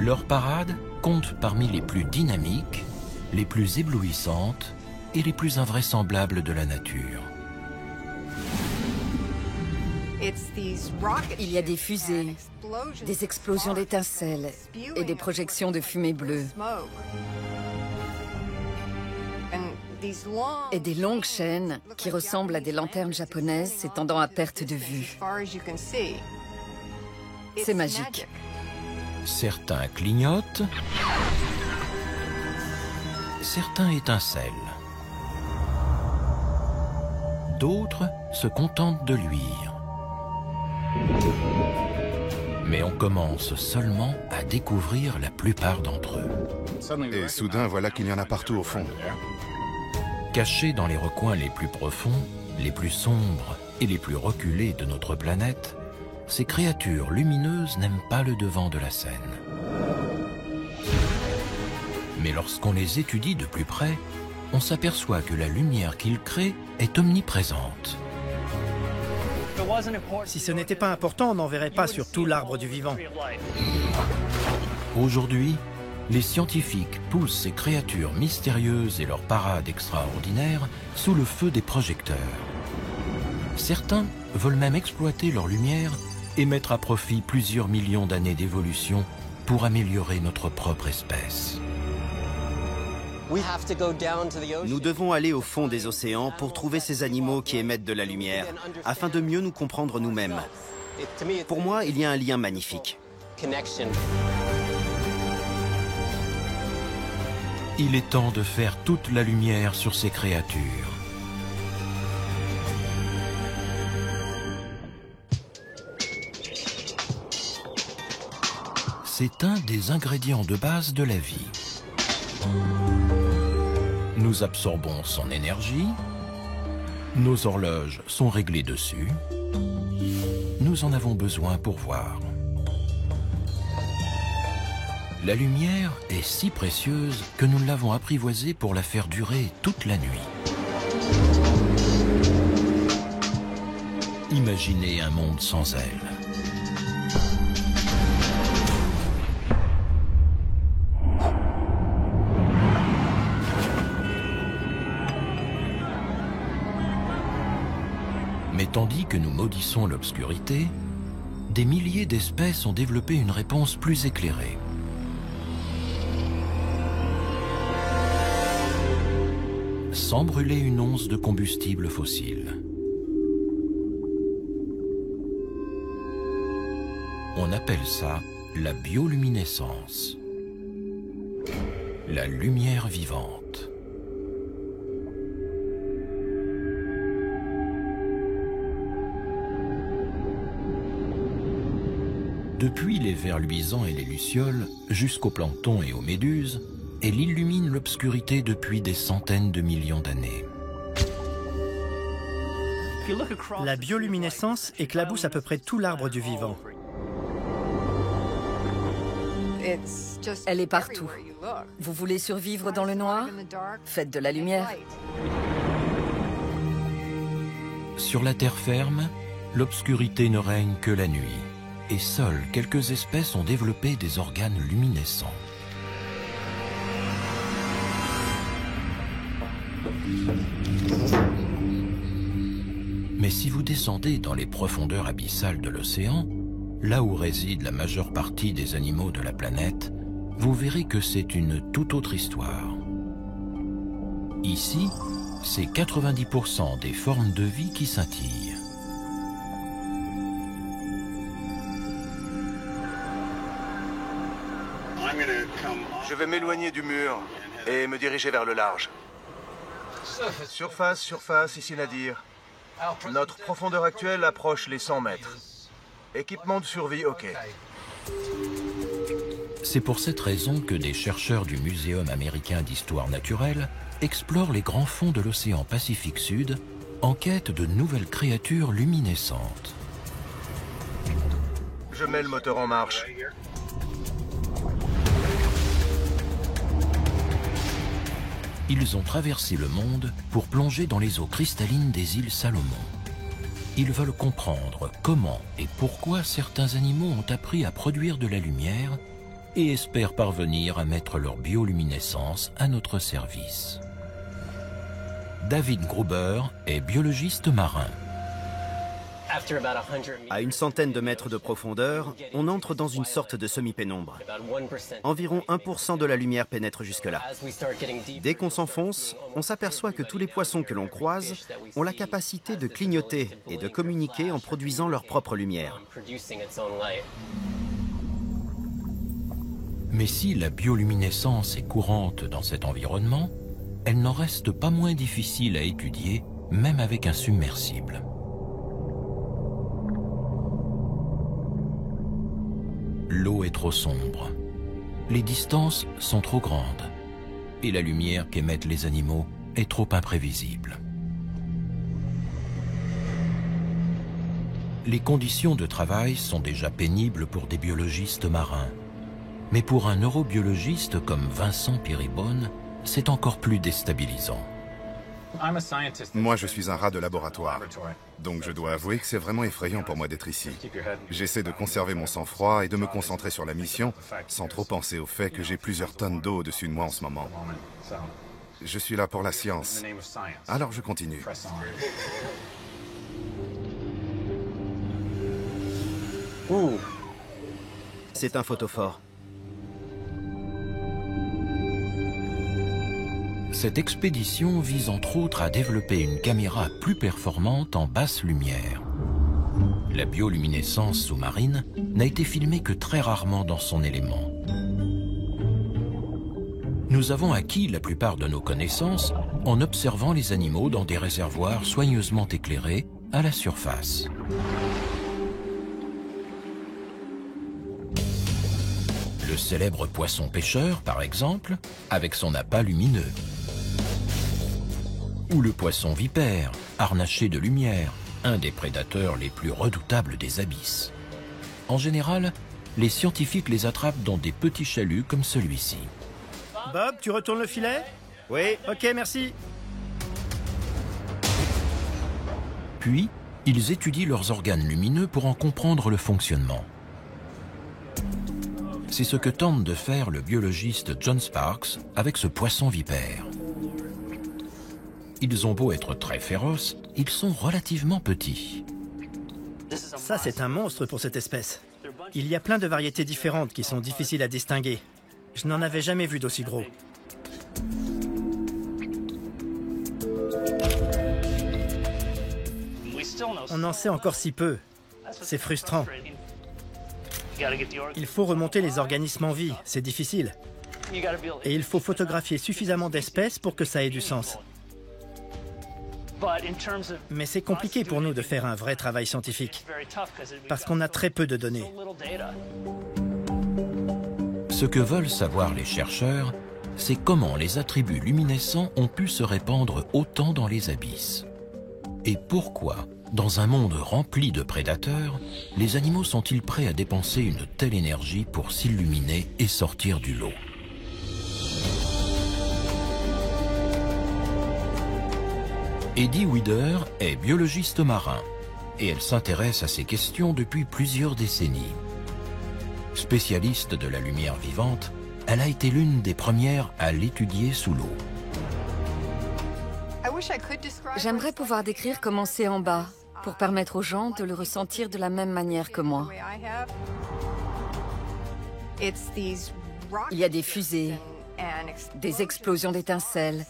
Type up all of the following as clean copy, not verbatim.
Leur parade compte parmi les plus dynamiques, les plus éblouissantes et les plus invraisemblables de la nature. Il y a des fusées, des explosions d'étincelles et des projections de fumée bleue. Et des longues chaînes qui ressemblent à des lanternes japonaises s'étendant à perte de vue. C'est magique. Certains clignotent, certains étincellent. D'autres se contentent de luire. Mais on commence seulement à découvrir la plupart d'entre eux. Et soudain, voilà qu'il y en a partout au fond. Cachés dans les recoins les plus profonds, les plus sombres et les plus reculés de notre planète, ces créatures lumineuses n'aiment pas le devant de la scène. Mais lorsqu'on les étudie de plus près, on s'aperçoit que la lumière qu'ils créent est omniprésente. Si ce n'était pas important, on n'en verrait pas sur tout l'arbre du vivant. Aujourd'hui, les scientifiques poussent ces créatures mystérieuses et leurs parades extraordinaires sous le feu des projecteurs. Certains veulent même exploiter leur lumière et mettre à profit plusieurs millions d'années d'évolution pour améliorer notre propre espèce. Nous devons aller au fond des océans pour trouver ces animaux qui émettent de la lumière, afin de mieux nous comprendre nous-mêmes. Pour moi, il y a un lien magnifique. Il est temps de faire toute la lumière sur ces créatures. C'est un des ingrédients de base de la vie. Nous absorbons son énergie, nos horloges sont réglées dessus, nous en avons besoin pour voir. La lumière est si précieuse que nous l'avons apprivoisée pour la faire durer toute la nuit. Imaginez un monde sans elle. Mais tandis que nous maudissons l'obscurité, des milliers d'espèces ont développé une réponse plus éclairée. Sans brûler une once de combustible fossile. On appelle ça la bioluminescence. La lumière vivante. Depuis les vers luisants et les lucioles, jusqu'aux planctons et aux méduses, elle illumine l'obscurité depuis des centaines de millions d'années. La bioluminescence éclabousse à peu près tout l'arbre du vivant. Elle est partout. Vous voulez survivre dans le noir? Faites de la lumière. Sur la terre ferme, l'obscurité ne règne que la nuit. Et seules quelques espèces ont développé des organes luminescents. Mais si vous descendez dans les profondeurs abyssales de l'océan, là où réside la majeure partie des animaux de la planète, vous verrez que c'est une toute autre histoire. Ici, c'est 90% des formes de vie qui scintillent. Je vais m'éloigner du mur et me diriger vers le large. Surface, ici Nadir. Notre profondeur actuelle approche les 100 mètres. Équipement de survie, OK. C'est pour cette raison que des chercheurs du Muséum américain d'histoire naturelle explorent les grands fonds de l'océan Pacifique Sud en quête de nouvelles créatures luminescentes. Je mets le moteur en marche. Ils ont traversé le monde pour plonger dans les eaux cristallines des îles Salomon. Ils veulent comprendre comment et pourquoi certains animaux ont appris à produire de la lumière et espèrent parvenir à mettre leur bioluminescence à notre service. David Gruber est biologiste marin. À une centaine de mètres de profondeur, on entre dans une sorte de semi-pénombre. Environ 1% de la lumière pénètre jusque-là. Dès qu'on s'enfonce, on s'aperçoit que tous les poissons que l'on croise ont la capacité de clignoter et de communiquer en produisant leur propre lumière. Mais si la bioluminescence est courante dans cet environnement, elle n'en reste pas moins difficile à étudier, même avec un submersible. L'eau est trop sombre, les distances sont trop grandes et la lumière qu'émettent les animaux est trop imprévisible. Les conditions de travail sont déjà pénibles pour des biologistes marins, mais pour un neurobiologiste comme Vincent Piribone, c'est encore plus déstabilisant. Moi, je suis un rat de laboratoire. Donc je dois avouer que c'est vraiment effrayant pour moi d'être ici. J'essaie de conserver mon sang-froid et de me concentrer sur la mission, sans trop penser au fait que j'ai plusieurs tonnes d'eau au-dessus de moi en ce moment. Je suis là pour la science. Alors je continue. C'est un photophore. Cette expédition vise entre autres à développer une caméra plus performante en basse lumière. La bioluminescence sous-marine n'a été filmée que très rarement dans son élément. Nous avons acquis la plupart de nos connaissances en observant les animaux dans des réservoirs soigneusement éclairés à la surface. Le célèbre poisson pêcheur, par exemple, avec son appât lumineux. Ou le poisson vipère, harnaché de lumière, un des prédateurs les plus redoutables des abysses. En général, les scientifiques les attrapent dans des petits chaluts comme celui-ci. Bob, tu retournes le filet? Oui. Ok, merci. Puis, ils étudient leurs organes lumineux pour en comprendre le fonctionnement. C'est ce que tente de faire le biologiste John Sparks avec ce poisson vipère. Ils ont beau être très féroces, ils sont relativement petits. Ça, c'est un monstre pour cette espèce. Il y a plein de variétés différentes qui sont difficiles à distinguer. Je n'en avais jamais vu d'aussi gros. On en sait encore si peu. C'est frustrant. Il faut remonter les organismes en vie, c'est difficile. Et il faut photographier suffisamment d'espèces pour que ça ait du sens. Mais c'est compliqué pour nous de faire un vrai travail scientifique, parce qu'on a très peu de données. Ce que veulent savoir les chercheurs, c'est comment les attributs luminescents ont pu se répandre autant dans les abysses. Et pourquoi, dans un monde rempli de prédateurs, les animaux sont-ils prêts à dépenser une telle énergie pour s'illuminer et sortir du lot? Eddie Weider est biologiste marin et elle s'intéresse à ces questions depuis plusieurs décennies. Spécialiste de la lumière vivante, elle a été l'une des premières à l'étudier sous l'eau. J'aimerais pouvoir décrire comment c'est en bas, pour permettre aux gens de le ressentir de la même manière que moi. Il y a des fusées, des explosions d'étincelles,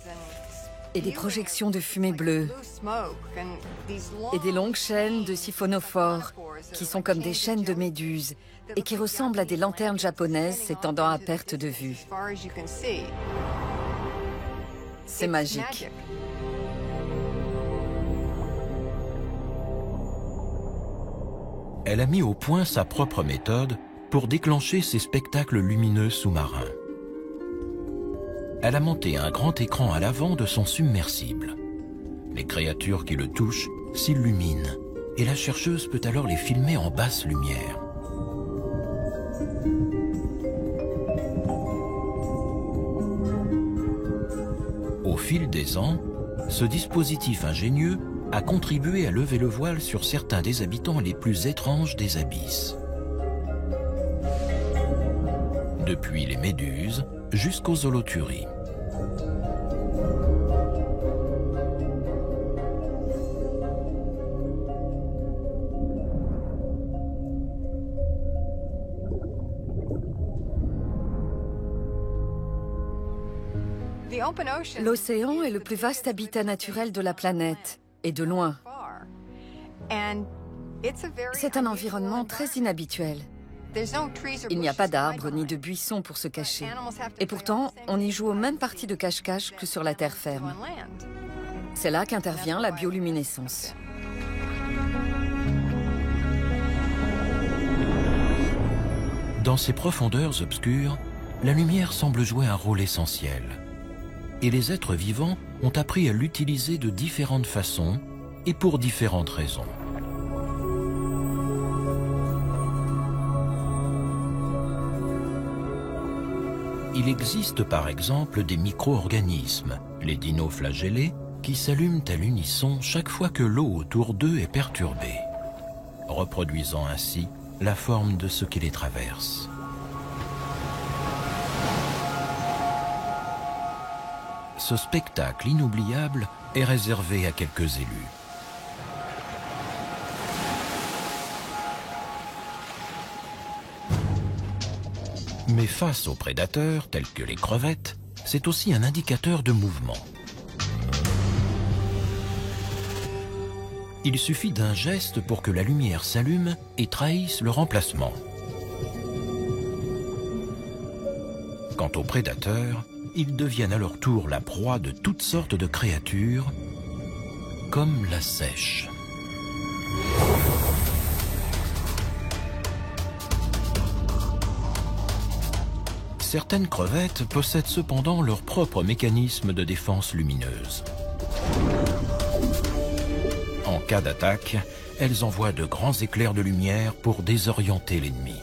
et des projections de fumée bleue, et des longues chaînes de siphonophores, qui sont comme des chaînes de méduses, et qui ressemblent à des lanternes japonaises s'étendant à perte de vue. C'est magique. Elle a mis au point sa propre méthode pour déclencher ces spectacles lumineux sous-marins. Elle a monté un grand écran à l'avant de son submersible. Les créatures qui le touchent s'illuminent et la chercheuse peut alors les filmer en basse lumière. Au fil des ans, ce dispositif ingénieux a contribué à lever le voile sur certains des habitants les plus étranges des abysses. depuis les méduses jusqu'aux holothuries. L'océan est le plus vaste habitat naturel de la planète, et de loin. C'est un environnement très inhabituel. Il n'y a pas d'arbres ni de buissons pour se cacher. Et pourtant, on y joue aux mêmes parties de cache-cache que sur la terre ferme. C'est là qu'intervient la bioluminescence. Dans ces profondeurs obscures, la lumière semble jouer un rôle essentiel. Et les êtres vivants ont appris à l'utiliser de différentes façons et pour différentes raisons. Il existe par exemple des micro-organismes, les dinoflagellés, qui s'allument à l'unisson chaque fois que l'eau autour d'eux est perturbée, reproduisant ainsi la forme de ce qui les traverse. Ce spectacle inoubliable est réservé à quelques élus. Mais face aux prédateurs, tels que les crevettes, c'est aussi un indicateur de mouvement. Il suffit d'un geste pour que la lumière s'allume et trahisse le remplacement. Quant aux prédateurs, ils deviennent à leur tour la proie de toutes sortes de créatures, comme la seiche. Certaines crevettes possèdent cependant leur propre mécanisme de défense lumineuse. En cas d'attaque, elles envoient de grands éclairs de lumière pour désorienter l'ennemi.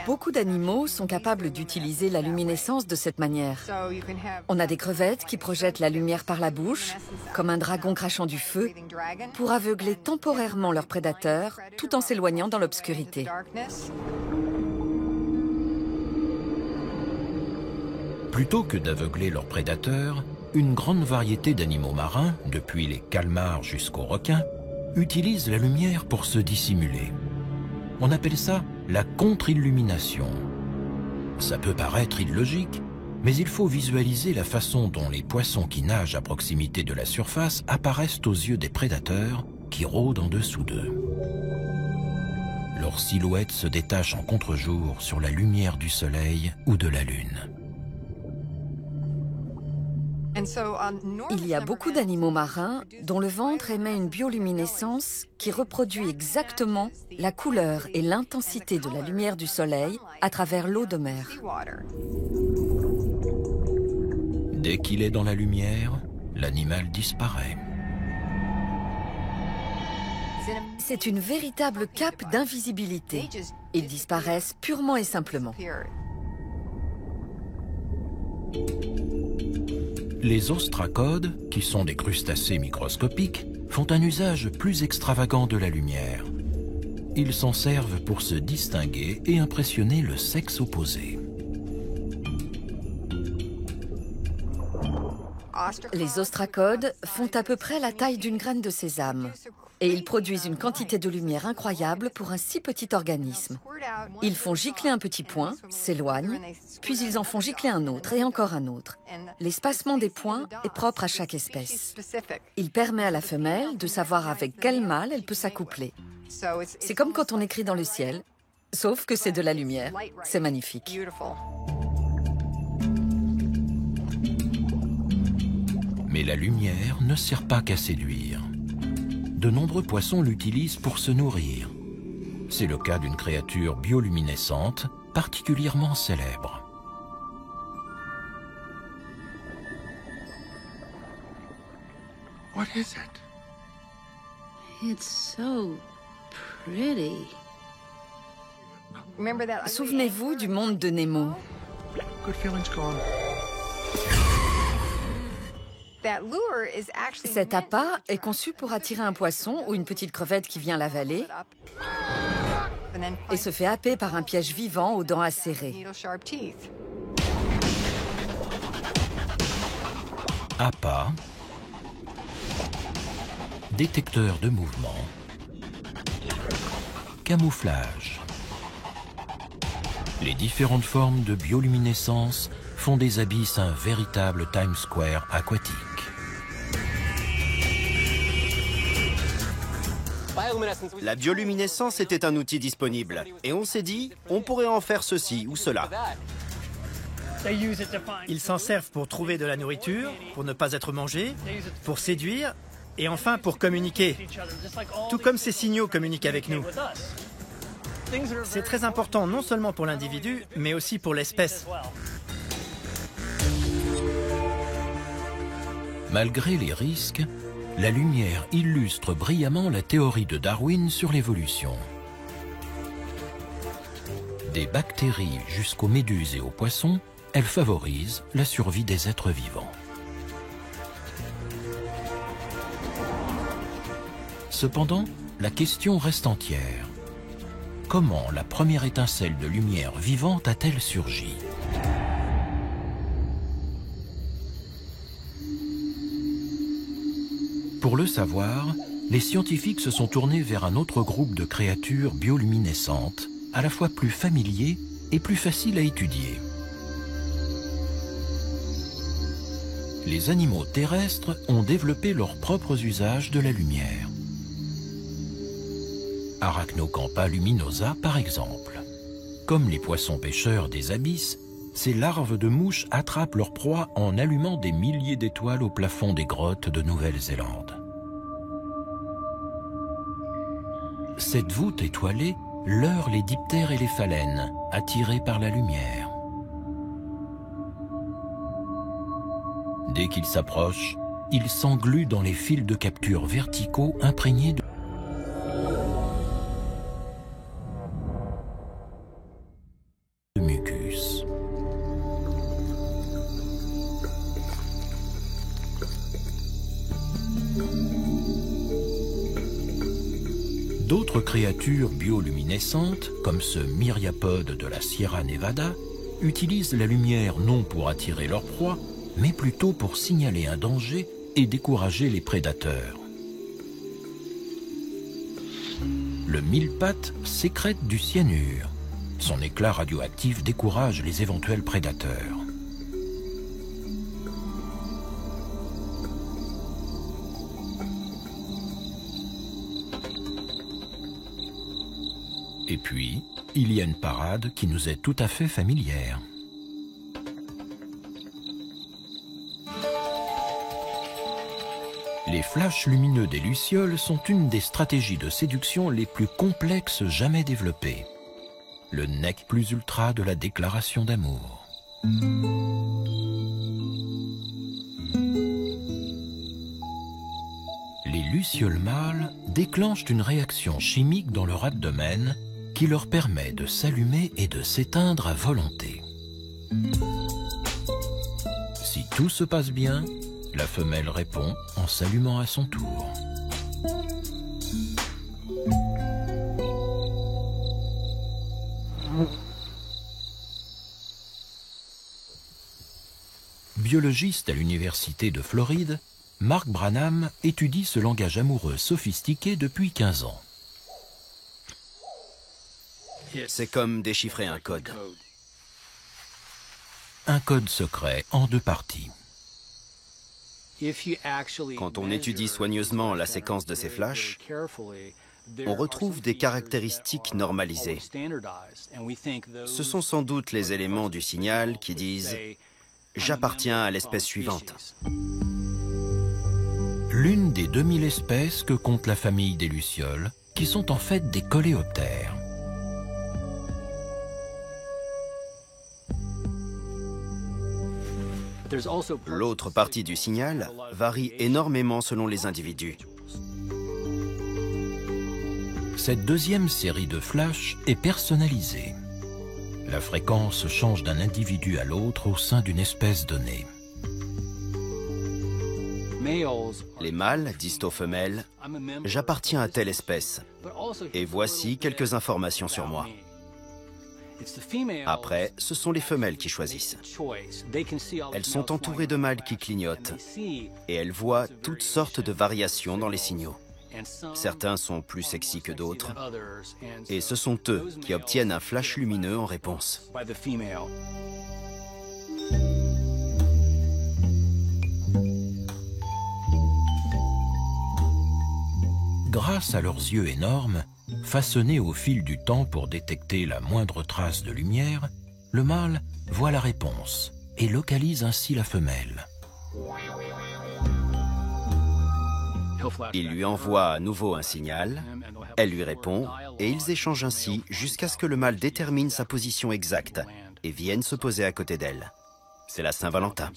Beaucoup d'animaux sont capables d'utiliser la luminescence de cette manière. On a des crevettes qui projettent la lumière par la bouche, comme un dragon crachant du feu, pour aveugler temporairement leurs prédateurs tout en s'éloignant dans l'obscurité. Plutôt que d'aveugler leurs prédateurs, une grande variété d'animaux marins, depuis les calmars jusqu'aux requins, utilisent la lumière pour se dissimuler. On appelle ça la contre-illumination. Ça peut paraître illogique, mais il faut visualiser la façon dont les poissons qui nagent à proximité de la surface apparaissent aux yeux des prédateurs qui rôdent en dessous d'eux. Leur silhouette se détache en contre-jour sur la lumière du soleil ou de la lune. Il y a beaucoup d'animaux marins dont le ventre émet une bioluminescence qui reproduit exactement la couleur et l'intensité de la lumière du soleil à travers l'eau de mer. Dès qu'il est dans la lumière, l'animal disparaît. C'est une véritable cape d'invisibilité. Ils disparaissent purement et simplement. Les ostracodes, qui sont des crustacés microscopiques, font un usage plus extravagant de la lumière. Ils s'en servent pour se distinguer et impressionner le sexe opposé. Les ostracodes font à peu près la taille d'une graine de sésame. Et ils produisent une quantité de lumière incroyable pour un si petit organisme. Ils font gicler un petit point, s'éloignent, puis ils en font gicler un autre et encore un autre. L'espacement des points est propre à chaque espèce. Il permet à la femelle de savoir avec quel mâle elle peut s'accoupler. C'est comme quand on écrit dans le ciel, sauf que c'est de la lumière. C'est magnifique. Mais la lumière ne sert pas qu'à séduire. De nombreux poissons l'utilisent pour se nourrir. C'est le cas d'une créature bioluminescente particulièrement célèbre. What is it? It's so pretty. Souvenez-vous du monde de Nemo. Good feelings gone. Cet appât est conçu pour attirer un poisson ou une petite crevette qui vient l'avaler et se fait happer par un piège vivant aux dents acérées. Appât, détecteur de mouvement, camouflage. Les différentes formes de bioluminescence font des abysses un véritable Times Square aquatique. La bioluminescence était un outil disponible, et on s'est dit, on pourrait en faire ceci ou cela. Ils s'en servent pour trouver de la nourriture, pour ne pas être mangés, pour séduire, et enfin pour communiquer. Tout comme ces signaux communiquent avec nous. C'est très important non seulement pour l'individu, mais aussi pour l'espèce. Malgré les risques, la lumière illustre brillamment la théorie de Darwin sur l'évolution. Des bactéries jusqu'aux méduses et aux poissons, elle favorise la survie des êtres vivants. Cependant, la question reste entière. Comment la première étincelle de lumière vivante a-t-elle surgi ? Pour le savoir, les scientifiques se sont tournés vers un autre groupe de créatures bioluminescentes, à la fois plus familier et plus facile à étudier. Les animaux terrestres ont développé leurs propres usages de la lumière. Arachnocampa luminosa, par exemple. Comme les poissons pêcheurs des abysses, ces larves de mouches attrapent leur proie en allumant des milliers d'étoiles au plafond des grottes de Nouvelle-Zélande. Cette voûte étoilée leurre les diptères et les phalènes, attirés par la lumière. Dès qu'ils s'approchent, ils s'engluent dans les fils de capture verticaux imprégnés de mucus. D'autres créatures bioluminescentes, comme ce myriapode de la Sierra Nevada, utilisent la lumière non pour attirer leur proie, mais plutôt pour signaler un danger et décourager les prédateurs. Le mille-pattes sécrète du cyanure. Son éclat radioactif décourage les éventuels prédateurs. Et puis, il y a une parade qui nous est tout à fait familière. Les flashs lumineux des lucioles sont une des stratégies de séduction les plus complexes jamais développées. Le nec plus ultra de la déclaration d'amour. Les lucioles mâles déclenchent une réaction chimique dans leur abdomen qui leur permet de s'allumer et de s'éteindre à volonté. Si tout se passe bien, la femelle répond en s'allumant à son tour. Biologiste à l'université de Floride, Mark Branham étudie ce langage amoureux sophistiqué depuis 15 ans. C'est comme déchiffrer un code. Un code secret en 2 parties. Quand on étudie soigneusement la séquence de ces flashs, on retrouve des caractéristiques normalisées. Ce sont sans doute les éléments du signal qui disent « J'appartiens à l'espèce suivante ». L'une des 2000 espèces que compte la famille des lucioles, qui sont en fait des coléoptères. L'autre partie du signal varie énormément selon les individus. Cette deuxième série de flashs est personnalisée. La fréquence change d'un individu à l'autre au sein d'une espèce donnée. Les mâles disent aux femelles « J'appartiens à telle espèce et voici quelques informations sur moi ». Après, ce sont les femelles qui choisissent. Elles sont entourées de mâles qui clignotent et elles voient toutes sortes de variations dans les signaux. Certains sont plus sexy que d'autres et ce sont eux qui obtiennent un flash lumineux en réponse. Grâce à leurs yeux énormes, façonnés au fil du temps pour détecter la moindre trace de lumière, le mâle voit la réponse et localise ainsi la femelle. Il lui envoie à nouveau un signal, elle lui répond et ils échangent ainsi jusqu'à ce que le mâle détermine sa position exacte et vienne se poser à côté d'elle. C'est la Saint-Valentin.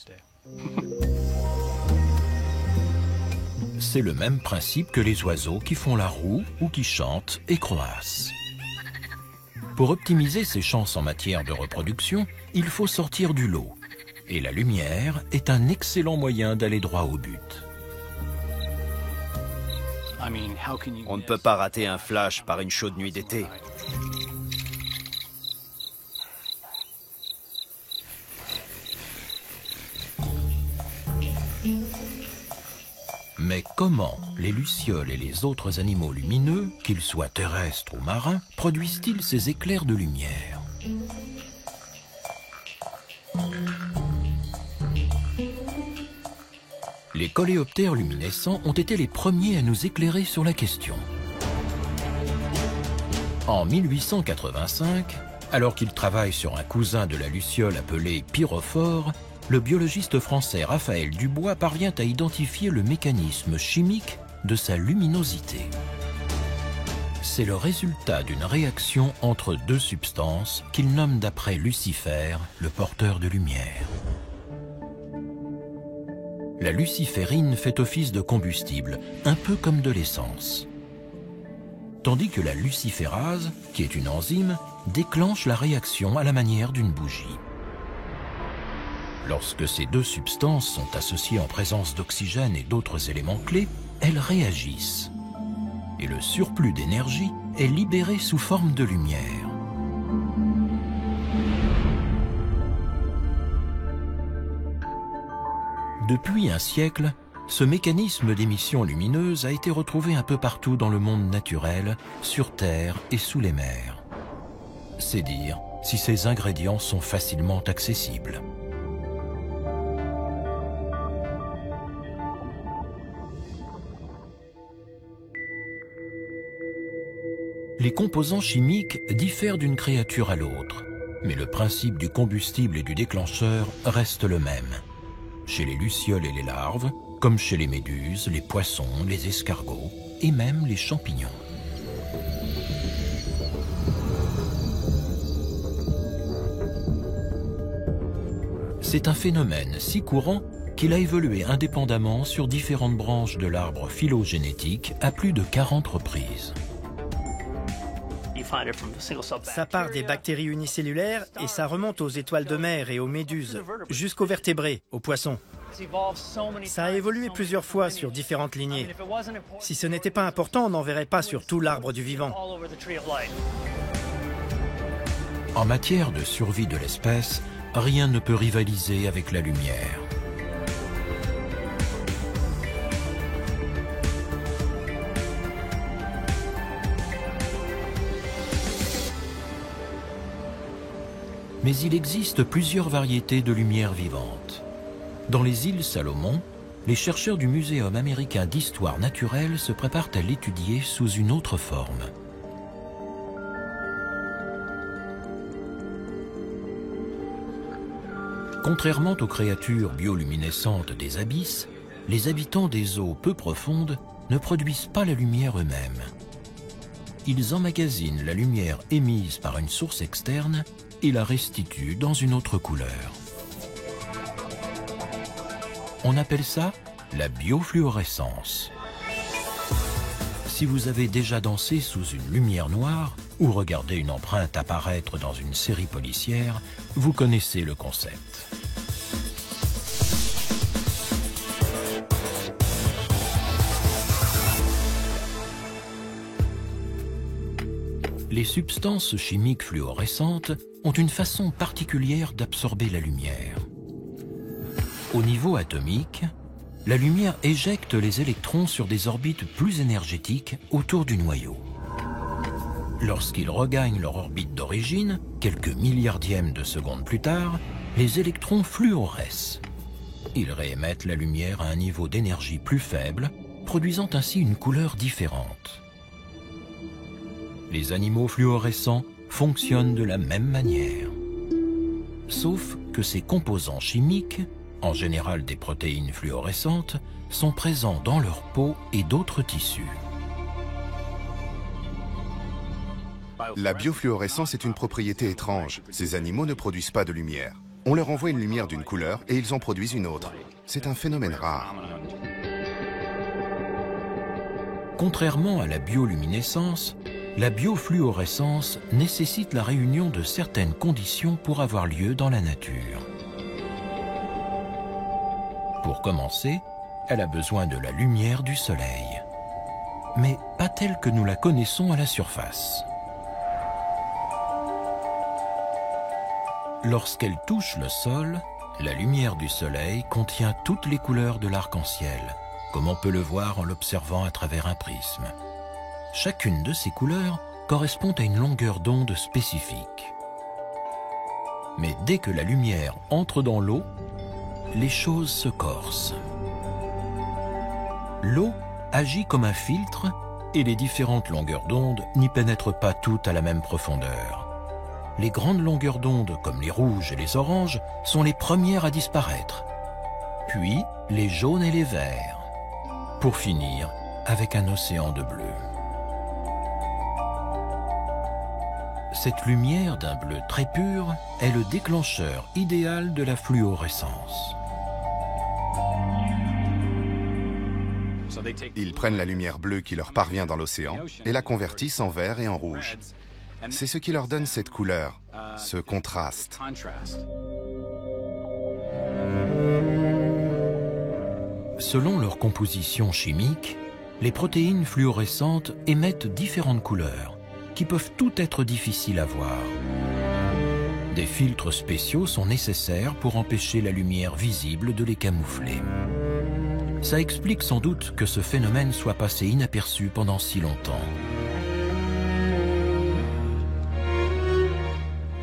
C'est le même principe que les oiseaux qui font la roue ou qui chantent et croassent. Pour optimiser ses chances en matière de reproduction, il faut sortir du lot. Et la lumière est un excellent moyen d'aller droit au but. On ne peut pas rater un flash par une chaude nuit d'été. Mais comment les lucioles et les autres animaux lumineux, qu'ils soient terrestres ou marins, produisent-ils ces éclairs de lumière? Les coléoptères luminescents ont été les premiers à nous éclairer sur la question. En 1885, alors qu'il travaille sur un cousin de la luciole appelé pyrophore, le biologiste français Raphaël Dubois parvient à identifier le mécanisme chimique de sa luminosité. C'est le résultat d'une réaction entre deux substances qu'il nomme d'après Lucifer, le porteur de lumière. La luciférine fait office de combustible, un peu comme de l'essence. Tandis que la luciférase, qui est une enzyme, déclenche la réaction à la manière d'une bougie. Lorsque ces deux substances sont associées en présence d'oxygène et d'autres éléments clés, elles réagissent. Et le surplus d'énergie est libéré sous forme de lumière. Depuis un siècle, ce mécanisme d'émission lumineuse a été retrouvé un peu partout dans le monde naturel, sur Terre et sous les mers. C'est dire si ces ingrédients sont facilement accessibles. Les composants chimiques diffèrent d'une créature à l'autre, mais le principe du combustible et du déclencheur reste le même. Chez les lucioles et les larves, comme chez les méduses, les poissons, les escargots et même les champignons. C'est un phénomène si courant qu'il a évolué indépendamment sur différentes branches de l'arbre phylogénétique à plus de 40 reprises. Ça part des bactéries unicellulaires et ça remonte aux étoiles de mer et aux méduses, jusqu'aux vertébrés, aux poissons. Ça a évolué plusieurs fois sur différentes lignées. Si ce n'était pas important, on n'en verrait pas sur tout l'arbre du vivant. En matière de survie de l'espèce, rien ne peut rivaliser avec la lumière. Mais il existe plusieurs variétés de lumière vivante. Dans les îles Salomon, les chercheurs du Muséum américain d'histoire naturelle se préparent à l'étudier sous une autre forme. Contrairement aux créatures bioluminescentes des abysses, les habitants des eaux peu profondes ne produisent pas la lumière eux-mêmes. Ils emmagasinent la lumière émise par une source externe et la restituent dans une autre couleur. On appelle ça la biofluorescence. Si vous avez déjà dansé sous une lumière noire ou regardé une empreinte apparaître dans une série policière, vous connaissez le concept. Les substances chimiques fluorescentes ont une façon particulière d'absorber la lumière. Au niveau atomique, la lumière éjecte les électrons sur des orbites plus énergétiques autour du noyau. Lorsqu'ils regagnent leur orbite d'origine, quelques milliardièmes de secondes plus tard, les électrons fluorescent. Ils réémettent la lumière à un niveau d'énergie plus faible, produisant ainsi une couleur différente. Les animaux fluorescents fonctionnent de la même manière. Sauf que ces composants chimiques, en général des protéines fluorescentes, sont présents dans leur peau et d'autres tissus. La biofluorescence est une propriété étrange. Ces animaux ne produisent pas de lumière. On leur envoie une lumière d'une couleur et ils en produisent une autre. C'est un phénomène rare. Contrairement à la bioluminescence, la biofluorescence nécessite la réunion de certaines conditions pour avoir lieu dans la nature. Pour commencer, elle a besoin de la lumière du soleil. Mais pas telle que nous la connaissons à la surface. Lorsqu'elle touche le sol, la lumière du soleil contient toutes les couleurs de l'arc-en-ciel, comme on peut le voir en l'observant à travers un prisme. Chacune de ces couleurs correspond à une longueur d'onde spécifique. Mais dès que la lumière entre dans l'eau, les choses se corsent. L'eau agit comme un filtre et les différentes longueurs d'onde n'y pénètrent pas toutes à la même profondeur. Les grandes longueurs d'onde, comme les rouges et les oranges, sont les premières à disparaître. Puis les jaunes et les verts. Pour finir avec un océan de bleu. Cette lumière d'un bleu très pur est le déclencheur idéal de la fluorescence. Ils prennent la lumière bleue qui leur parvient dans l'océan et la convertissent en vert et en rouge. C'est ce qui leur donne cette couleur, ce contraste. Selon leur composition chimique, les protéines fluorescentes émettent différentes couleurs, qui peuvent toutes être difficiles à voir. Des filtres spéciaux sont nécessaires pour empêcher la lumière visible de les camoufler. Ça explique sans doute que ce phénomène soit passé inaperçu pendant si longtemps.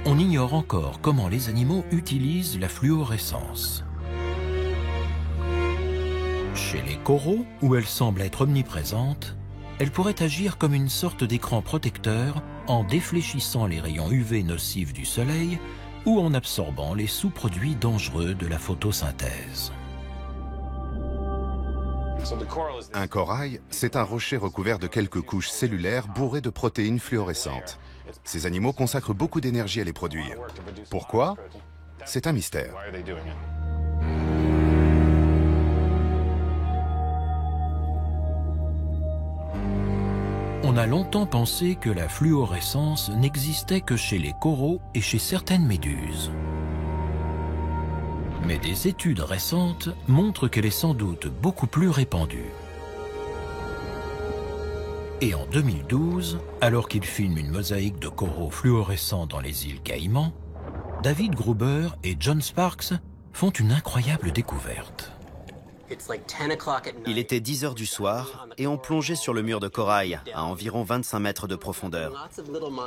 On ignore encore comment les animaux utilisent la fluorescence. Chez les coraux, où elle semble être omniprésente, elle pourrait agir comme une sorte d'écran protecteur en défléchissant les rayons UV nocifs du soleil ou en absorbant les sous-produits dangereux de la photosynthèse. Un corail, c'est un rocher recouvert de quelques couches cellulaires bourrées de protéines fluorescentes. Ces animaux consacrent beaucoup d'énergie à les produire. Pourquoi? C'est un mystère. On a longtemps pensé que la fluorescence n'existait que chez les coraux et chez certaines méduses. Mais des études récentes montrent qu'elle est sans doute beaucoup plus répandue. Et en 2012, alors qu'il filme une mosaïque de coraux fluorescents dans les îles Caïmans, David Gruber et John Sparks font une incroyable découverte. Il était 10 heures du soir et on plongeait sur le mur de corail à environ 25 mètres de profondeur.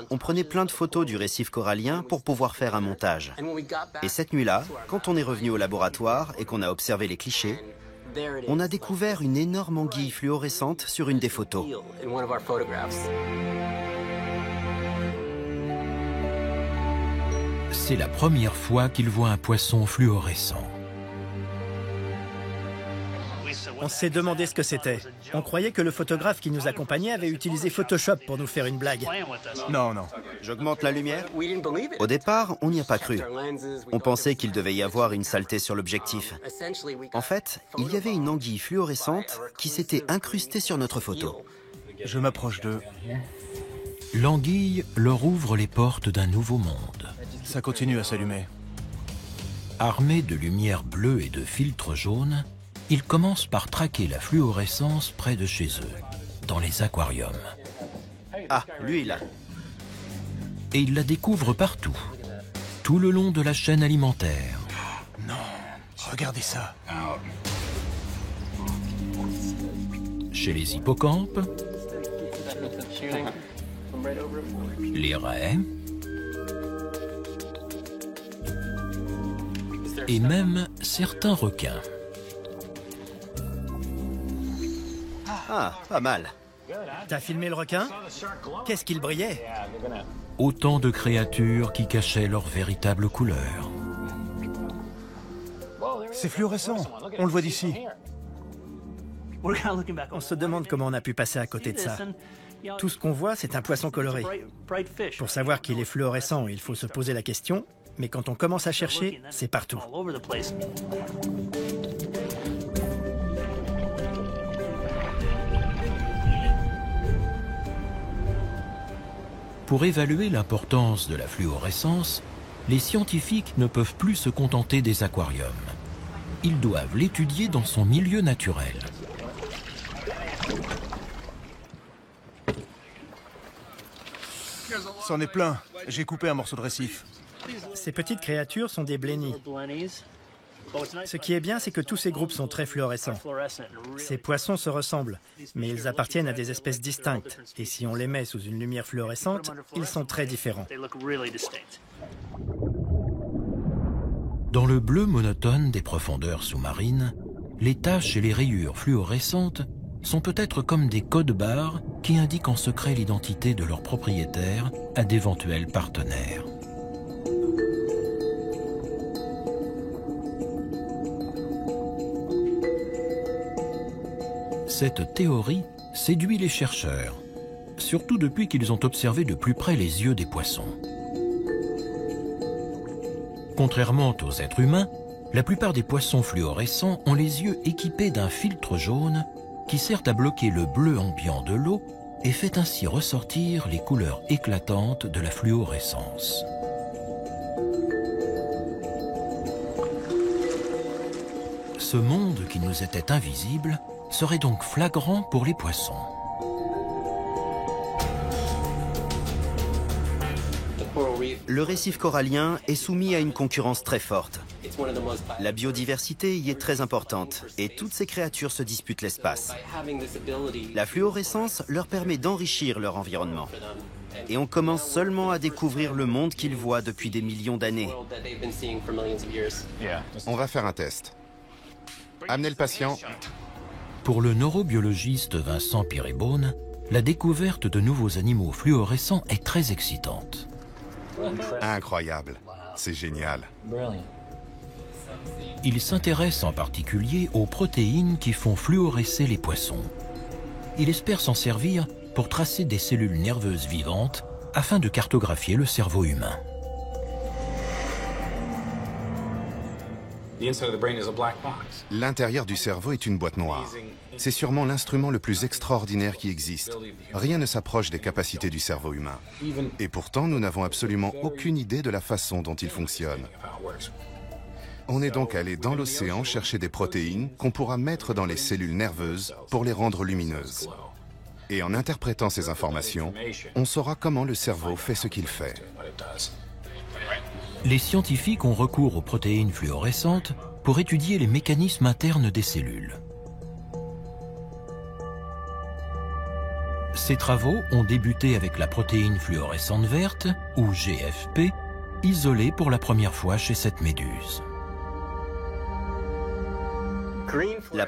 On prenait plein de photos du récif corallien pour pouvoir faire un montage. Et cette nuit-là, quand on est revenu au laboratoire et qu'on a observé les clichés, on a découvert une énorme anguille fluorescente sur une des photos. C'est la première fois qu'ils voient un poisson fluorescent. On s'est demandé ce que c'était. On croyait que le photographe qui nous accompagnait avait utilisé Photoshop pour nous faire une blague. Non, non. J'augmente la lumière? Au départ, on n'y a pas cru. On pensait qu'il devait y avoir une saleté sur l'objectif. En fait, il y avait une anguille fluorescente qui s'était incrustée sur notre photo. Je m'approche d'eux. L'anguille leur ouvre les portes d'un nouveau monde. Ça continue à s'allumer. Armés de lumière bleue et de filtres jaunes, ils commencent par traquer la fluorescence près de chez eux, dans les aquariums. Ah, lui là. et ils la découvrent partout, tout le long de la chaîne alimentaire. Non, regardez ça. Chez les hippocampes, les raies et même certains requins. Ah, pas mal. T'as filmé le requin? Qu'est-ce qu'il brillait? Autant de créatures qui cachaient leur véritable couleur. C'est fluorescent, on le voit d'ici. On se demande comment on a pu passer à côté de ça. Tout ce qu'on voit, c'est un poisson coloré. Pour savoir qu'il est fluorescent, il faut se poser la question, mais quand on commence à chercher, c'est partout. Pour évaluer l'importance de la fluorescence, les scientifiques ne peuvent plus se contenter des aquariums. Ils doivent l'étudier dans son milieu naturel. C'en est plein. J'ai coupé un morceau de récif. Ces petites créatures sont des blennies. Ce qui est bien, c'est que tous ces groupes sont très fluorescents. Ces poissons se ressemblent, mais ils appartiennent à des espèces distinctes. Et si on les met sous une lumière fluorescente, ils sont très différents. Dans le bleu monotone des profondeurs sous-marines, les taches et les rayures fluorescentes sont peut-être comme des codes-barres qui indiquent en secret l'identité de leurs propriétaires à d'éventuels partenaires. Cette théorie séduit les chercheurs, surtout depuis qu'ils ont observé de plus près les yeux des poissons. Contrairement aux êtres humains, la plupart des poissons fluorescents ont les yeux équipés d'un filtre jaune qui sert à bloquer le bleu ambiant de l'eau et fait ainsi ressortir les couleurs éclatantes de la fluorescence. Ce monde qui nous était invisible serait donc flagrant pour les poissons. Le récif corallien est soumis à une concurrence très forte. La biodiversité y est très importante et toutes ces créatures se disputent l'espace. La fluorescence leur permet d'enrichir leur environnement. Et on commence seulement à découvrir le monde qu'ils voient depuis des millions d'années. On va faire un test. Amenez le patient. Pour le neurobiologiste Vincent Pirébonne, la découverte de nouveaux animaux fluorescents est très excitante. Incroyable. C'est génial. Il s'intéresse en particulier aux protéines qui font fluorescer les poissons. Il espère s'en servir pour tracer des cellules nerveuses vivantes afin de cartographier le cerveau humain. L'intérieur du cerveau est une boîte noire. C'est sûrement l'instrument le plus extraordinaire qui existe. Rien ne s'approche des capacités du cerveau humain. Et pourtant, nous n'avons absolument aucune idée de la façon dont il fonctionne. On est donc allé dans l'océan chercher des protéines qu'on pourra mettre dans les cellules nerveuses pour les rendre lumineuses. Et en interprétant ces informations, on saura comment le cerveau fait ce qu'il fait. Les scientifiques ont recours aux protéines fluorescentes pour étudier les mécanismes internes des cellules. Ces travaux ont débuté avec la protéine fluorescente verte, ou GFP, isolée pour la première fois chez cette méduse. La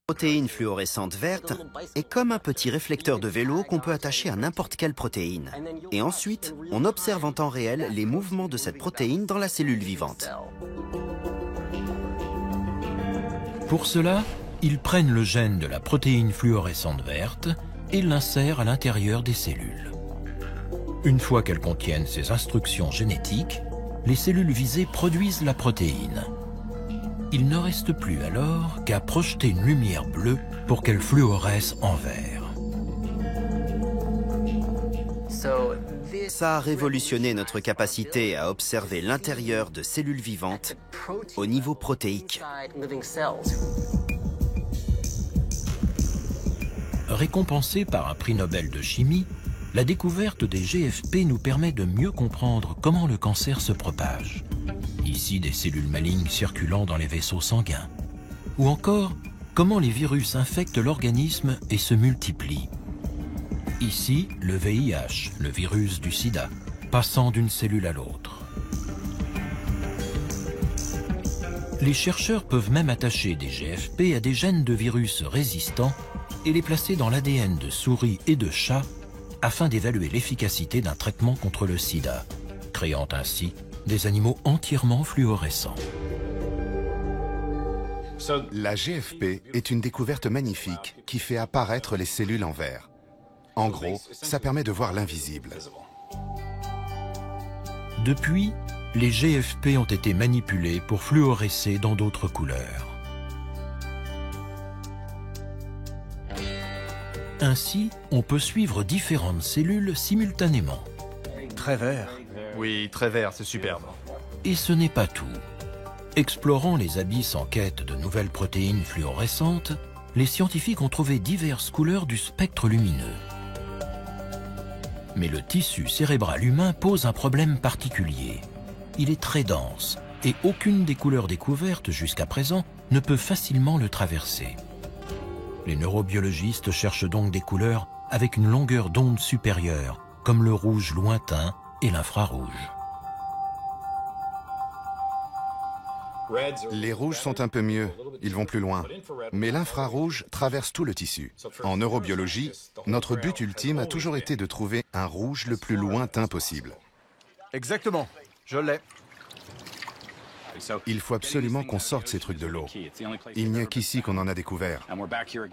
protéine fluorescente verte est comme un petit réflecteur de vélo qu'on peut attacher à n'importe quelle protéine. Et ensuite, on observe en temps réel les mouvements de cette protéine dans la cellule vivante. Pour cela, ils prennent le gène de la protéine fluorescente verte et l'insèrent à l'intérieur des cellules. Une fois qu'elles contiennent ces instructions génétiques, les cellules visées produisent la protéine. Il ne reste plus alors qu'à projeter une lumière bleue pour qu'elle fluoresce en vert. Ça a révolutionné notre capacité à observer l'intérieur de cellules vivantes au niveau protéique. Récompensée par un prix Nobel de chimie, la découverte des GFP nous permet de mieux comprendre comment le cancer se propage. Ici, des cellules malignes circulant dans les vaisseaux sanguins. Ou encore, comment les virus infectent l'organisme et se multiplient. Ici, le VIH, le virus du sida, passant d'une cellule à l'autre. Les chercheurs peuvent même attacher des GFP à des gènes de virus résistants et les placer dans l'ADN de souris et de chats afin d'évaluer l'efficacité d'un traitement contre le sida, créant ainsi des animaux entièrement fluorescents. La GFP est une découverte magnifique qui fait apparaître les cellules en vert. En gros, ça permet de voir l'invisible. Depuis, les GFP ont été manipulés pour fluorescer dans d'autres couleurs. Ainsi, on peut suivre différentes cellules simultanément. Très vert. Oui, très vert, c'est superbe. Et ce n'est pas tout. Explorant les abysses en quête de nouvelles protéines fluorescentes, les scientifiques ont trouvé diverses couleurs du spectre lumineux. Mais le tissu cérébral humain pose un problème particulier. Il est très dense et aucune des couleurs découvertes jusqu'à présent ne peut facilement le traverser. Les neurobiologistes cherchent donc des couleurs avec une longueur d'onde supérieure, comme le rouge lointain et l'infrarouge. Les rouges sont un peu mieux, ils vont plus loin. Mais l'infrarouge traverse tout le tissu. En neurobiologie, notre but ultime a toujours été de trouver un rouge le plus lointain possible. Exactement, je l'ai. Il faut absolument qu'on sorte ces trucs de l'eau. Il n'y a qu'ici qu'on en a découvert.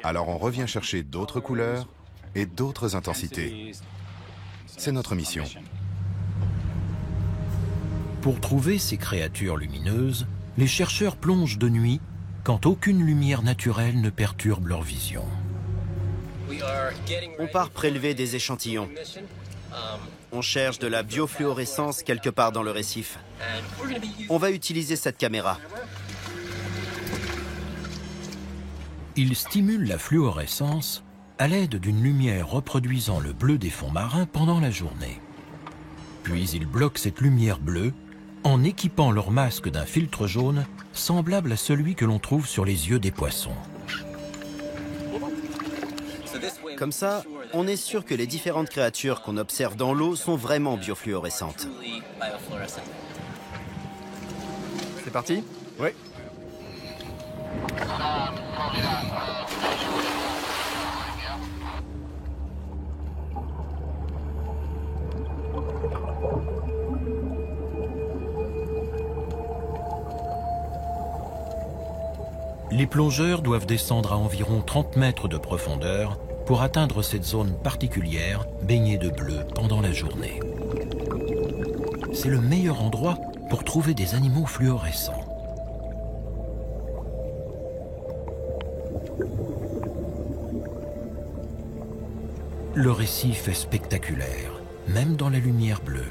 Alors on revient chercher d'autres couleurs et d'autres intensités. C'est notre mission. Pour trouver ces créatures lumineuses, les chercheurs plongent de nuit quand aucune lumière naturelle ne perturbe leur vision. On part prélever des échantillons. On cherche de la biofluorescence quelque part dans le récif. On va utiliser cette caméra. Ils stimulent la fluorescence à l'aide d'une lumière reproduisant le bleu des fonds marins pendant la journée. Puis ils bloquent cette lumière bleue en équipant leur masque d'un filtre jaune semblable à celui que l'on trouve sur les yeux des poissons. Comme ça, on est sûr que les différentes créatures qu'on observe dans l'eau sont vraiment biofluorescentes. C'est parti? Oui. Les plongeurs doivent descendre à environ 30 mètres de profondeur pour atteindre cette zone particulière baignée de bleu pendant la journée. C'est le meilleur endroit pour trouver des animaux fluorescents. Le récif est spectaculaire, même dans la lumière bleue.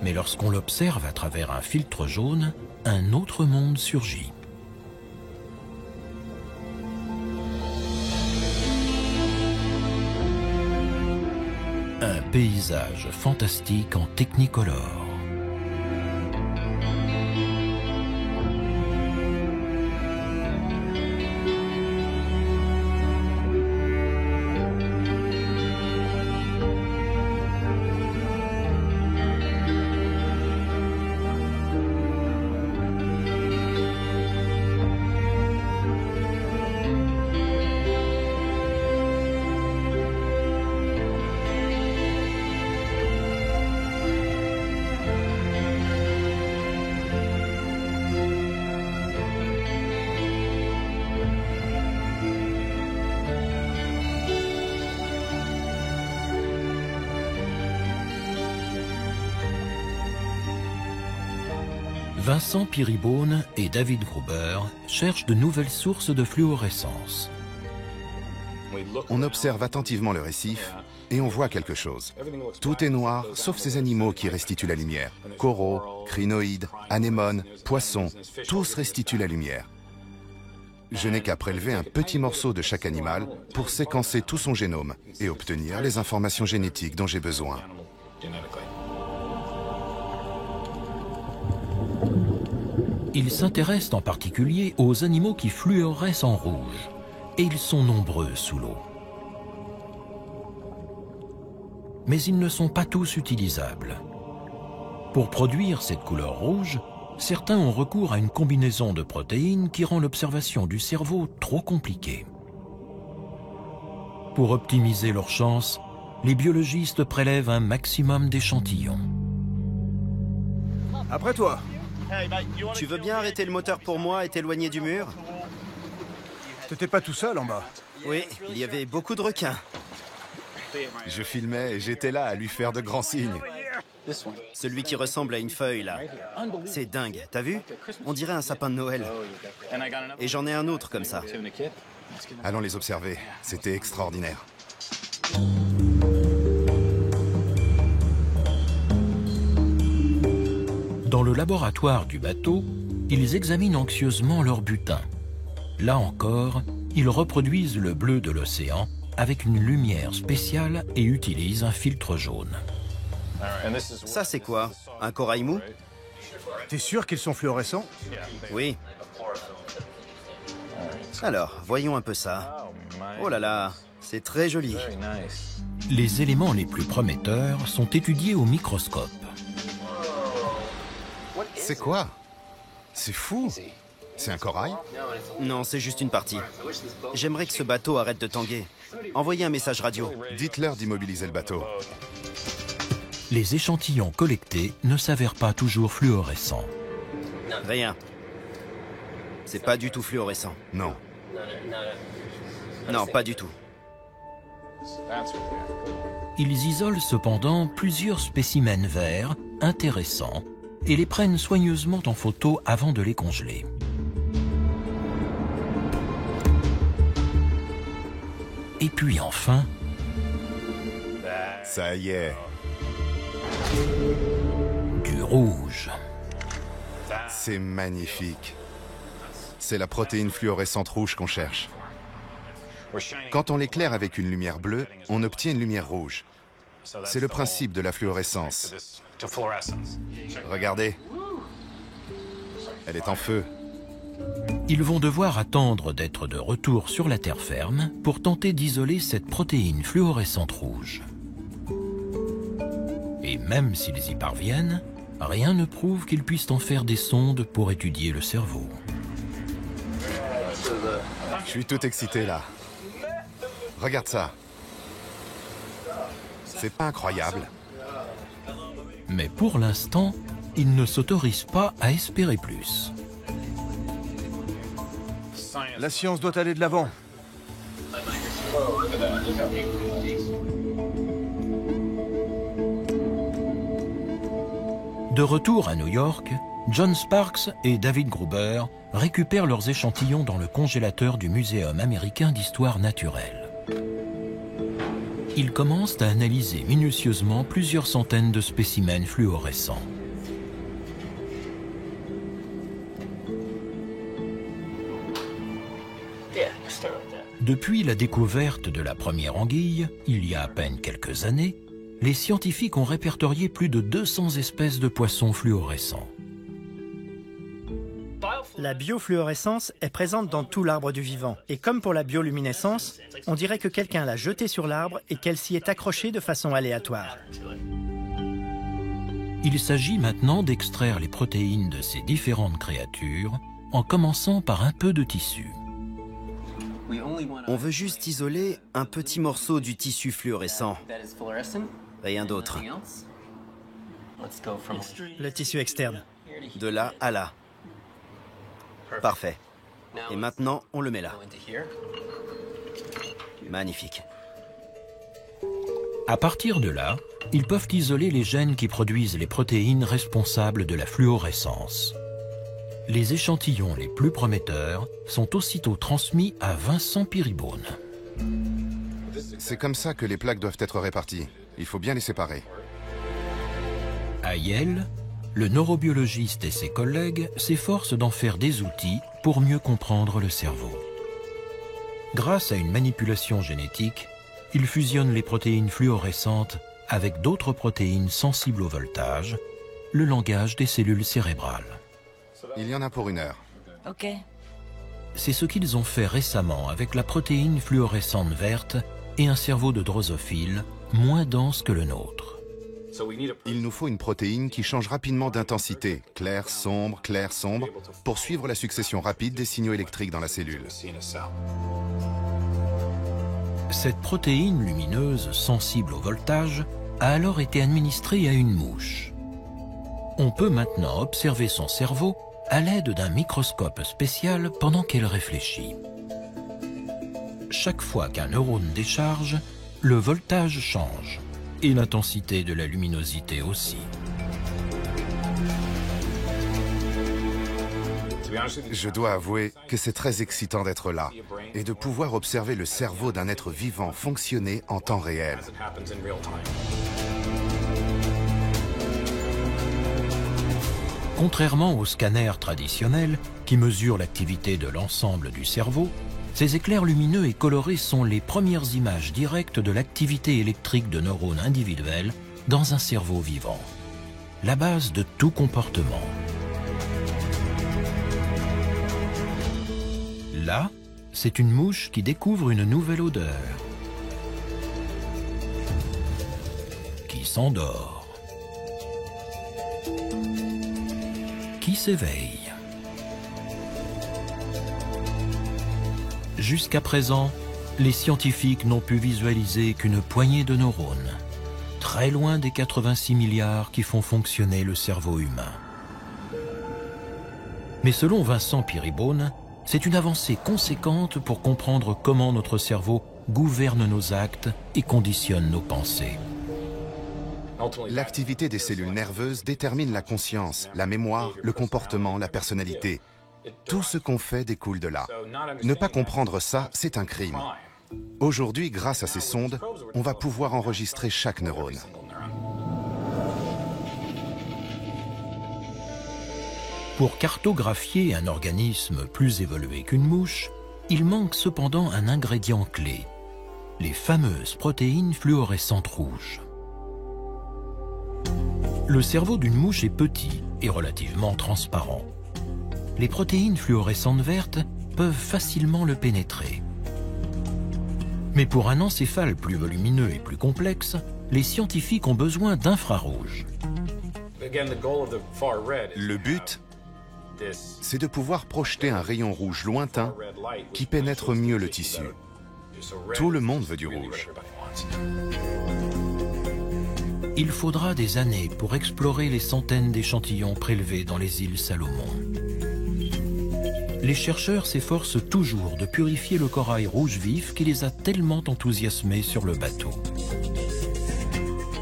Mais lorsqu'on l'observe à travers un filtre jaune, un autre monde surgit. Un paysage fantastique en technicolor. Vincent Piribone et David Gruber cherchent de nouvelles sources de fluorescence. On observe attentivement le récif et on voit quelque chose. Tout est noir, sauf ces animaux qui restituent la lumière. Coraux, crinoïdes, anémones, poissons, tous restituent la lumière. Je n'ai qu'à prélever un petit morceau de chaque animal pour séquencer tout son génome et obtenir les informations génétiques dont j'ai besoin. Ils s'intéressent en particulier aux animaux qui fluorescent en rouge, et ils sont nombreux sous l'eau. Mais ils ne sont pas tous utilisables. Pour produire cette couleur rouge, certains ont recours à une combinaison de protéines qui rend l'observation du cerveau trop compliquée. Pour optimiser leurs chances, les biologistes prélèvent un maximum d'échantillons. Après toi. Tu veux bien arrêter le moteur pour moi et t'éloigner du mur? T'étais pas tout seul en bas. Oui, il y avait beaucoup de requins. Je filmais et j'étais là à lui faire de grands signes. Celui qui ressemble à une feuille, là. C'est dingue, t'as vu? On dirait un sapin de Noël. Et j'en ai un autre comme ça. Allons les observer, c'était extraordinaire. Dans le laboratoire du bateau, ils examinent anxieusement leur butin. Là encore, ils reproduisent le bleu de l'océan avec une lumière spéciale et utilisent un filtre jaune. Ça, c'est quoi? Un corail mou? T'es sûr qu'ils sont fluorescents? Oui. Alors, voyons un peu ça. Oh là là, c'est très joli. Les éléments les plus prometteurs sont étudiés au microscope. C'est quoi? C'est fou! C'est un corail? Non, c'est juste une partie. J'aimerais que ce bateau arrête de tanguer. Envoyez un message radio. Dites-leur d'immobiliser le bateau. Les échantillons collectés ne s'avèrent pas toujours fluorescents. Rien. C'est pas du tout fluorescent. Non. Non, pas du tout. Ils isolent cependant plusieurs spécimens verts intéressants et les prennent soigneusement en photo avant de les congeler. Et puis enfin... Ça y est. Du rouge. C'est magnifique. C'est la protéine fluorescente rouge qu'on cherche. Quand on l'éclaire avec une lumière bleue, on obtient une lumière rouge. C'est le principe de la fluorescence. Regardez. Elle est en feu. Ils vont devoir attendre d'être de retour sur la terre ferme pour tenter d'isoler cette protéine fluorescente rouge. Et même s'ils y parviennent, rien ne prouve qu'ils puissent en faire des sondes pour étudier le cerveau. Je suis tout excité là. Regarde ça. C'est pas incroyable? Mais pour l'instant, ils ne s'autorisent pas à espérer plus. La science doit aller de l'avant. De retour à New York, John Sparks et David Gruber récupèrent leurs échantillons dans le congélateur du Muséum américain d'histoire naturelle. Ils commencent à analyser minutieusement plusieurs centaines de spécimens fluorescents. Depuis la découverte de la première anguille, il y a à peine quelques années, les scientifiques ont répertorié plus de 200 espèces de poissons fluorescents. La biofluorescence est présente dans tout l'arbre du vivant. Et comme pour la bioluminescence, on dirait que quelqu'un l'a jetée sur l'arbre et qu'elle s'y est accrochée de façon aléatoire. Il s'agit maintenant d'extraire les protéines de ces différentes créatures en commençant par un peu de tissu. On veut juste isoler un petit morceau du tissu fluorescent. Rien d'autre. Le tissu externe. De là à là. Parfait. Et maintenant, on le met là. Magnifique. À partir de là, ils peuvent isoler les gènes qui produisent les protéines responsables de la fluorescence. Les échantillons les plus prometteurs sont aussitôt transmis à Vincent Piribone. C'est comme ça que les plaques doivent être réparties. Il faut bien les séparer. À Yale, le neurobiologiste et ses collègues s'efforcent d'en faire des outils pour mieux comprendre le cerveau. Grâce à une manipulation génétique, ils fusionnent les protéines fluorescentes avec d'autres protéines sensibles au voltage, le langage des cellules cérébrales. Il y en a pour 1 heure. Ok. C'est ce qu'ils ont fait récemment avec la protéine fluorescente verte et un cerveau de drosophile moins dense que le nôtre. Il nous faut une protéine qui change rapidement d'intensité, clair, sombre, pour suivre la succession rapide des signaux électriques dans la cellule. Cette protéine lumineuse sensible au voltage a alors été administrée à une mouche. On peut maintenant observer son cerveau à l'aide d'un microscope spécial pendant qu'elle réfléchit. Chaque fois qu'un neurone décharge, le voltage change et l'intensité de la luminosité aussi. Je dois avouer que c'est très excitant d'être là et de pouvoir observer le cerveau d'un être vivant fonctionner en temps réel. Contrairement aux scanners traditionnels qui mesurent l'activité de l'ensemble du cerveau, ces éclairs lumineux et colorés sont les premières images directes de l'activité électrique de neurones individuels dans un cerveau vivant. La base de tout comportement. Là, c'est une mouche qui découvre une nouvelle odeur, qui s'endort, qui s'éveille. Jusqu'à présent, les scientifiques n'ont pu visualiser qu'une poignée de neurones, très loin des 86 milliards qui font fonctionner le cerveau humain. Mais selon Vincent Peerybone, c'est une avancée conséquente pour comprendre comment notre cerveau gouverne nos actes et conditionne nos pensées. L'activité des cellules nerveuses détermine la conscience, la mémoire, le comportement, la personnalité. Tout ce qu'on fait découle de là. Ne pas comprendre ça, c'est un crime. Aujourd'hui, grâce à ces sondes, on va pouvoir enregistrer chaque neurone. Pour cartographier un organisme plus évolué qu'une mouche, il manque cependant un ingrédient clé, les fameuses protéines fluorescentes rouges. Le cerveau d'une mouche est petit et relativement transparent. Les protéines fluorescentes vertes peuvent facilement le pénétrer. Mais pour un encéphale plus volumineux et plus complexe, les scientifiques ont besoin d'infrarouge. Le but, c'est de pouvoir projeter un rayon rouge lointain qui pénètre mieux le tissu. Tout le monde veut du rouge. Il faudra des années pour explorer les centaines d'échantillons prélevés dans les îles Salomon. Les chercheurs s'efforcent toujours de purifier le corail rouge vif qui les a tellement enthousiasmés sur le bateau.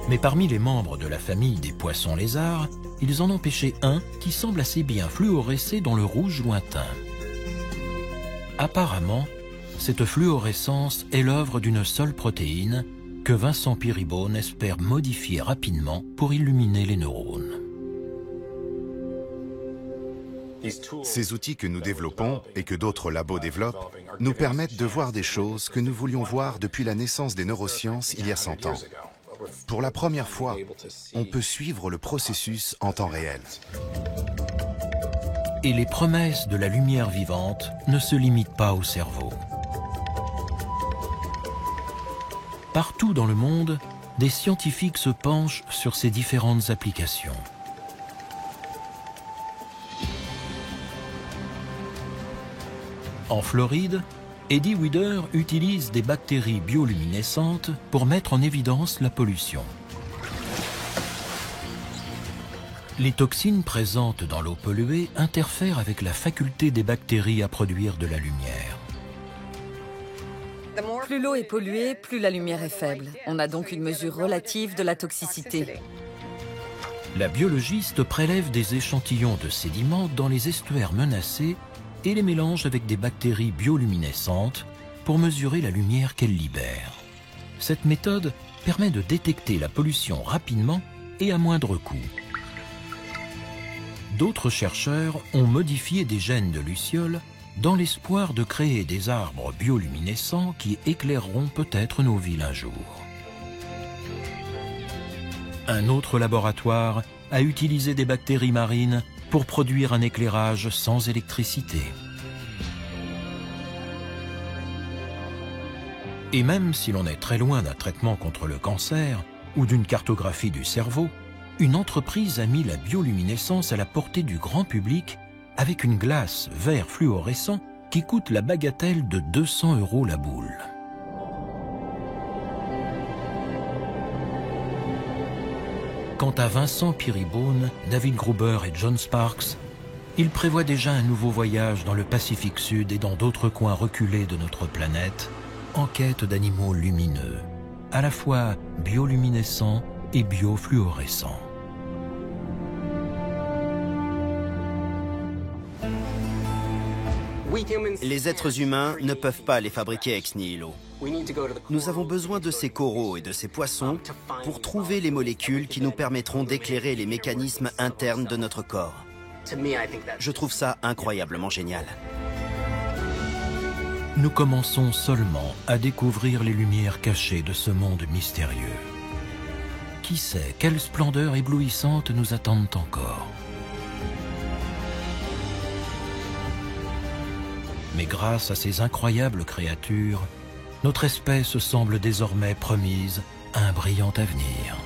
Mais parmi les membres de la famille des poissons lézards, ils en ont pêché un qui semble assez bien fluorescer dans le rouge lointain. Apparemment, cette fluorescence est l'œuvre d'une seule protéine que Vincent Peerybone espère modifier rapidement pour illuminer les neurones. Ces outils que nous développons et que d'autres labos développent nous permettent de voir des choses que nous voulions voir depuis la naissance des neurosciences il y a 100 ans. Pour la première fois, on peut suivre le processus en temps réel. Et les promesses de la lumière vivante ne se limitent pas au cerveau. Partout dans le monde, des scientifiques se penchent sur ces différentes applications. En Floride, Eddie Weider utilise des bactéries bioluminescentes pour mettre en évidence la pollution. Les toxines présentes dans l'eau polluée interfèrent avec la faculté des bactéries à produire de la lumière. Plus l'eau est polluée, plus la lumière est faible. On a donc une mesure relative de la toxicité. La biologiste prélève des échantillons de sédiments dans les estuaires menacés et les mélange avec des bactéries bioluminescentes pour mesurer la lumière qu'elles libèrent. Cette méthode permet de détecter la pollution rapidement et à moindre coût. d'autres chercheurs ont modifié des gènes de lucioles dans l'espoir de créer des arbres bioluminescents qui éclaireront peut-être nos villes un jour. Un autre laboratoire a utilisé des bactéries marines pour produire un éclairage sans électricité. Et même si l'on est très loin d'un traitement contre le cancer ou d'une cartographie du cerveau, une entreprise a mis la bioluminescence à la portée du grand public avec une glace vert fluorescent qui coûte la bagatelle de 200 € la boule. Quant à Vincent Peerybone, David Gruber et John Sparks, ils prévoient déjà un nouveau voyage dans le Pacifique Sud et dans d'autres coins reculés de notre planète, en quête d'animaux lumineux, à la fois bioluminescents et biofluorescents. Les êtres humains ne peuvent pas les fabriquer ex nihilo. Nous avons besoin de ces coraux et de ces poissons pour trouver les molécules qui nous permettront d'éclairer les mécanismes internes de notre corps. Je trouve ça incroyablement génial. Nous commençons seulement à découvrir les lumières cachées de ce monde mystérieux. Qui sait quelles splendeurs éblouissantes nous attendent encore? Mais grâce à ces incroyables créatures, notre espèce semble désormais promise à un brillant avenir.